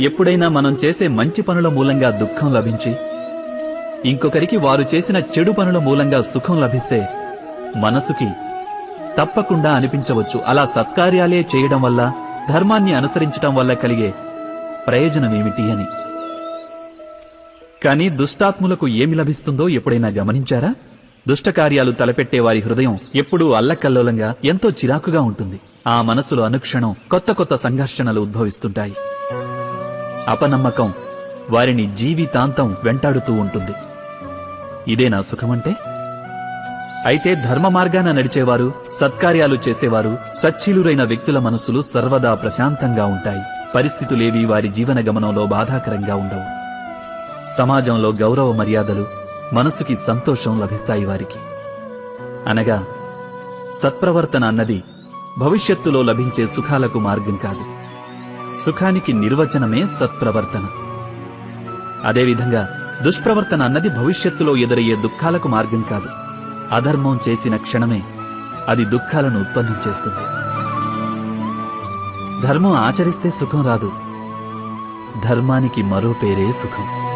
ఎప్పుడైనా మనం చేసే మంచి పనుల మూలంగా దుఃఖం లభించి ఇంకొకరికి వారు చేసిన చెడు పనుల మూలంగా సుఖం లభిస్తే మనసుకి తప్పకుండా అనిపించవచ్చు, అలా సత్కార్యాలే చేయడం వల్ల, ధర్మాన్ని అనుసరించటం వల్ల కలిగే ప్రయోజనమేమిటి అని. కానీ దుష్టాత్ములకు ఏమి లభిస్తుందో ఎప్పుడైనా గమనించారా? దుష్టకార్యాలు తలపెట్టే వారి హృదయం ఎప్పుడూ అల్లకల్లోలంగా, ఎంతో చిరాకుగా ఉంటుంది. ఆ మనసులో అనుక్షణం కొత్త కొత్త సంఘర్షణలు ఉద్భవిస్తుంటాయి. అపనమ్మకం వారిని జీవితాంతం వెంటాడుతూ ఉంటుంది. ఇదేనా సుఖమంటే? అయితే ధర్మ మార్గాన నడిచేవారు, సత్కార్యాలు చేసేవారు, సచ్చీలురైన వ్యక్తుల మనసులు సర్వదా ప్రశాంతంగా ఉంటాయి. పరిస్థితులేవీ వారి జీవన గమనంలో బాధాకరంగా ఉండవు. సమాజంలో గౌరవ మర్యాదలు, మనసుకి సంతోషం లభిస్తాయి వారికి. అనగా సత్ప్రవర్తన అన్నది భవిష్యత్తులో లభించే సుఖాలకు మార్గం కాదు. సుఖానికి నిర్వచనమే సత్ప్రవర్తన. అదేవిధంగా దుష్ప్రవర్తన అన్నది భవిష్యత్తులో ఎదురయ్యే దుఃఖాలకు మార్గం కాదు. అధర్మం చేసిన క్షణమే అది దుఃఖాలను ఉత్పన్నం చేస్తుంది. ధర్మం ఆచరిస్తే సుఖం రాదు. ధర్మానికి మరో పేరే సుఖం.